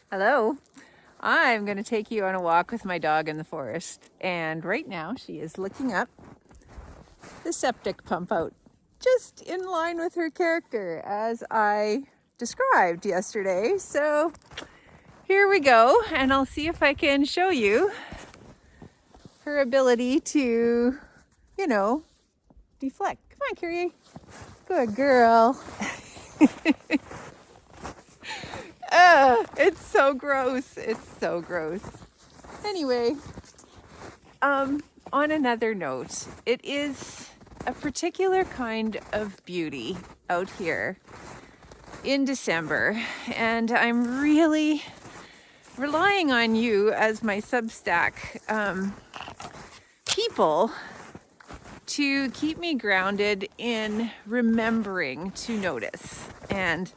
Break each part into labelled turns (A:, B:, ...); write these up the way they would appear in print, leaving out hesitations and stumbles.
A: Hello. I'm going to take you on a walk with my dog in the forest. And right now she is looking up the septic pump out, just in line with her character as I described yesterday. So here we go, and I'll see if I can show you her ability to, deflect. Come on, Kyrie. Good girl. It's so gross. It's so gross. Anyway, on another note, it is a particular kind of beauty out here in December, and I'm really relying on you as my Substack people to keep me grounded in remembering to notice. And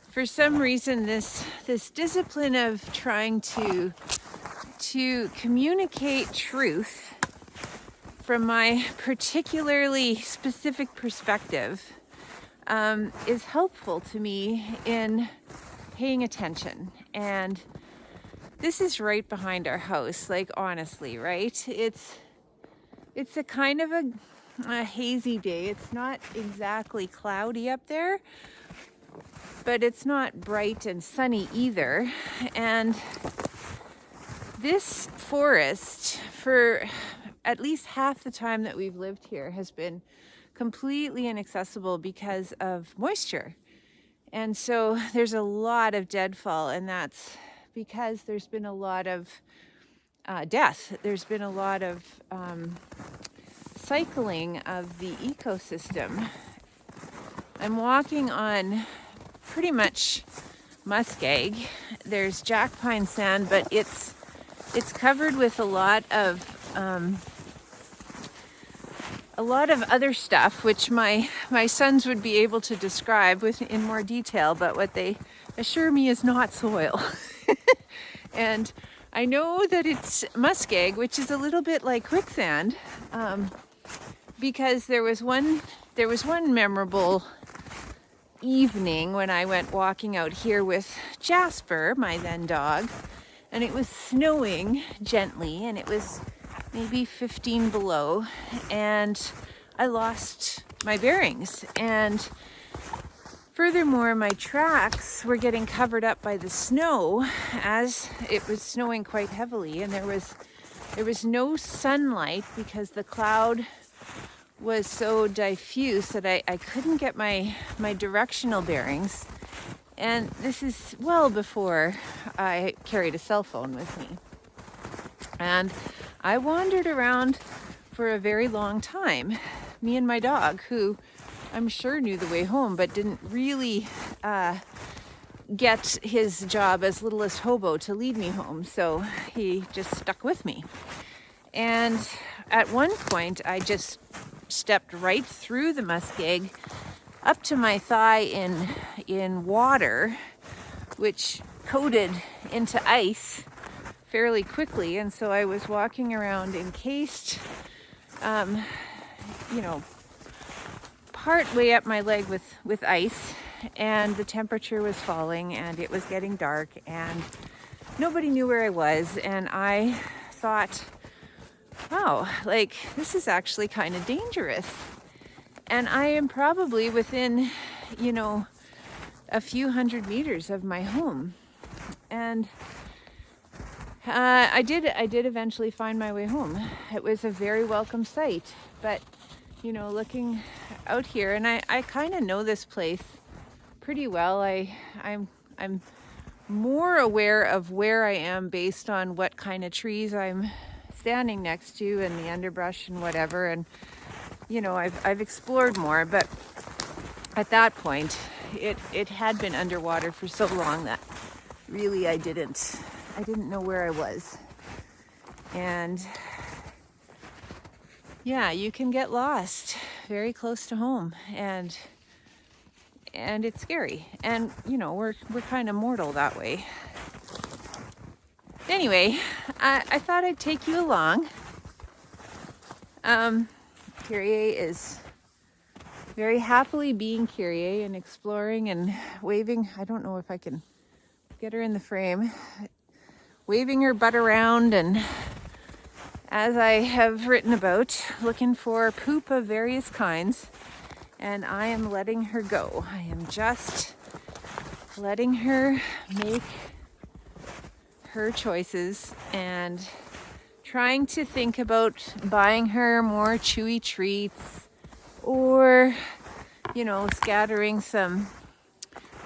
A: for some reason, this discipline of trying to communicate truth from my particularly specific perspective is helpful to me in paying attention. And this is right behind our house, like honestly, right? It's a kind of a hazy day. It's not exactly cloudy up there, but it's not bright and sunny either. And this forest, for at least half the time that we've lived here, has been completely inaccessible because of moisture. And so there's a lot of deadfall, and that's because there's been a lot of death. There's been a lot of cycling of the ecosystem. I'm walking on pretty much muskeg. There's jack pine sand, but it's covered with a lot of other stuff, which my sons would be able to describe in more detail, but what they assure me is not soil. And I know that it's muskeg, which is a little bit like quicksand, because there was one memorable evening when I went walking out here with Jasper, my then dog, and it was snowing gently, and it was maybe 15 below, and I lost my bearings. And furthermore, my tracks were getting covered up by the snow as it was snowing quite heavily, and there was no sunlight because the cloud was so diffuse that I couldn't get my directional bearings. And this is well before I carried a cell phone with me. And I wandered around for a very long time, me and my dog, who I'm sure knew the way home, but didn't really get his job as littlest hobo to lead me home. So he just stuck with me. And at one point, I just stepped right through the muskeg up to my thigh in water, which coated into ice fairly quickly. And so I was walking around encased, part way up my leg with ice, and the temperature was falling, and it was getting dark, and nobody knew where I was. And I thought, wow, like this is actually kind of dangerous. And I am probably within, a few hundred meters of my home. And I did eventually find my way home. It was a very welcome sight, but looking out here, and I kind of know this place pretty well. I'm more aware of where I am based on what kind of trees I'm standing next to and the underbrush and whatever. And I've explored more, but at that point it had been underwater for so long that really I didn't know where I was. And yeah, you can get lost very close to home, and it's scary. And we're kind of mortal that way. Anyway, I thought I'd take you along. Kyrie is very happily being Kyrie and exploring and waving. I don't know if I can get her in the frame, waving her butt around, and as I have written about, looking for poop of various kinds, and I am letting her go. I am just letting her make her choices and trying to think about buying her more chewy treats or, you know, scattering some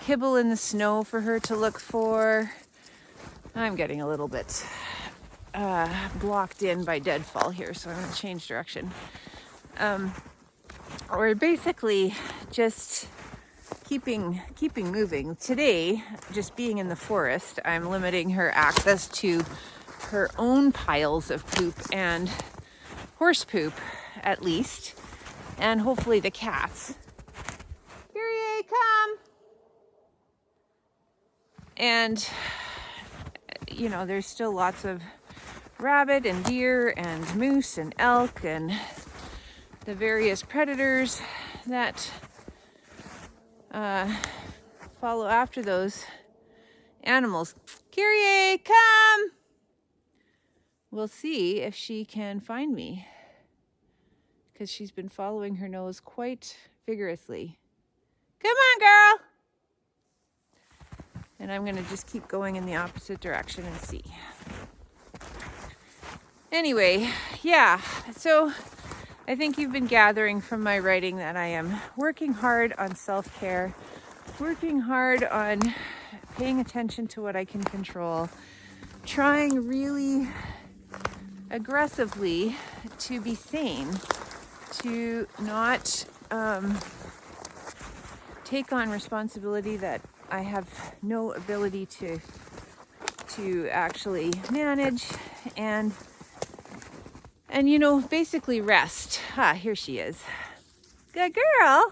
A: kibble in the snow for her to look for. I'm getting a little bit blocked in by deadfall here, so I'm going to change direction. Or basically just keeping moving. Today, just being in the forest, I'm limiting her access to her own piles of poop and horse poop, at least, and hopefully the cats. Kyrie, come! And, you know, there's still lots of rabbit and deer and moose and elk and the various predators that follow after those animals. Kyrie, come! We'll see if she can find me, because she's been following her nose quite vigorously. Come on, girl! And I'm going to just keep going in the opposite direction and see. Anyway, yeah, so I think you've been gathering from my writing that I am working hard on self-care, working hard on paying attention to what I can control, trying really aggressively to be sane, to not take on responsibility that I have no ability to actually manage, and you know, basically rest. Here she is. Good girl.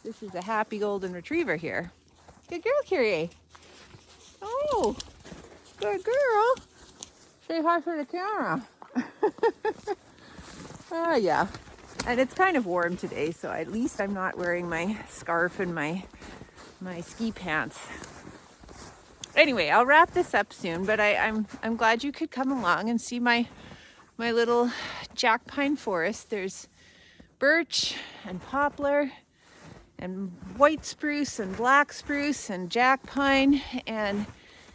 A: This is a happy golden retriever here. Good girl, Kyrie. Oh, good girl. Say hi for the camera. Oh, yeah. And it's kind of warm today, so at least I'm not wearing my scarf and my ski pants. Anyway, I'll wrap this up soon, but I'm glad you could come along and see my little jack pine forest. There's birch and poplar and white spruce and black spruce and jack pine, and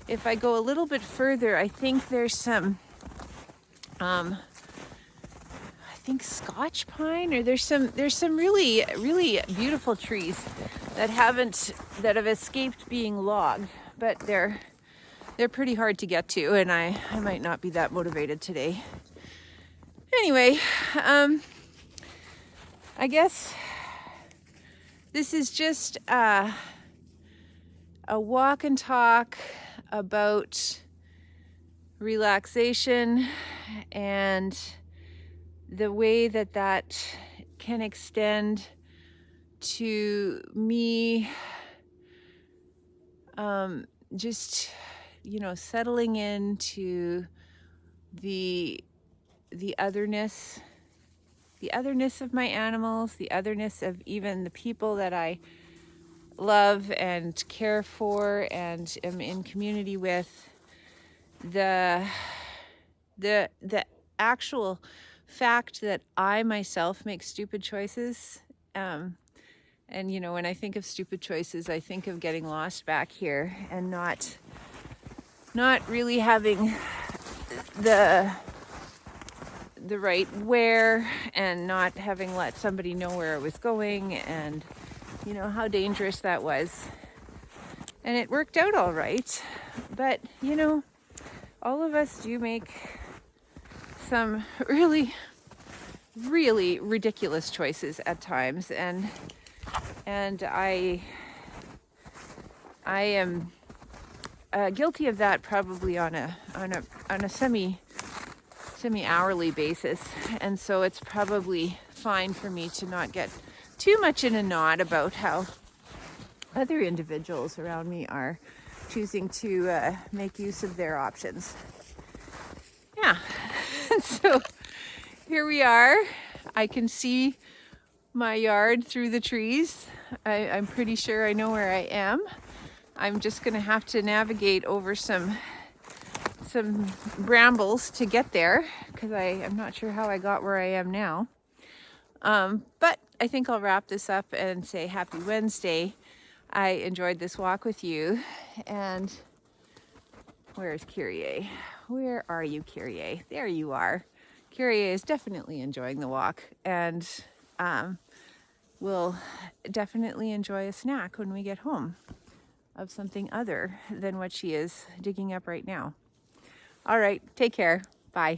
A: if I go a little bit further, I think there's some I think Scotch pine, or there's some really beautiful trees that have escaped being logged, but they're pretty hard to get to, and I might not be that motivated today. Anyway, I guess this is just a walk and talk about relaxation and the way that can extend to me just, you know, settling into the otherness of my animals, the otherness of even the people that I love and care for and am in community with, the actual fact that I myself make stupid choices. And you know, when I think of stupid choices, I think of getting lost back here and not really having the right where, and not having let somebody know where I was going, and you know how dangerous that was. And it worked out all right, but you know, all of us do make some really ridiculous choices at times, and I am guilty of that probably on a semi-hourly basis, and so it's probably fine for me to not get too much in a knot about how other individuals around me are choosing to make use of their options. Yeah, so here we are. I can see my yard through the trees. I'm pretty sure I know where I am. I'm just gonna have to navigate over some brambles to get there because I'm not sure how I got where I am now. But I think I'll wrap this up and say happy Wednesday. I enjoyed this walk with you. And where's Kyrie? Where are you, Kyrie? There you are. Kyrie is definitely enjoying the walk and will definitely enjoy a snack when we get home of something other than what she is digging up right now. All right, take care. Bye.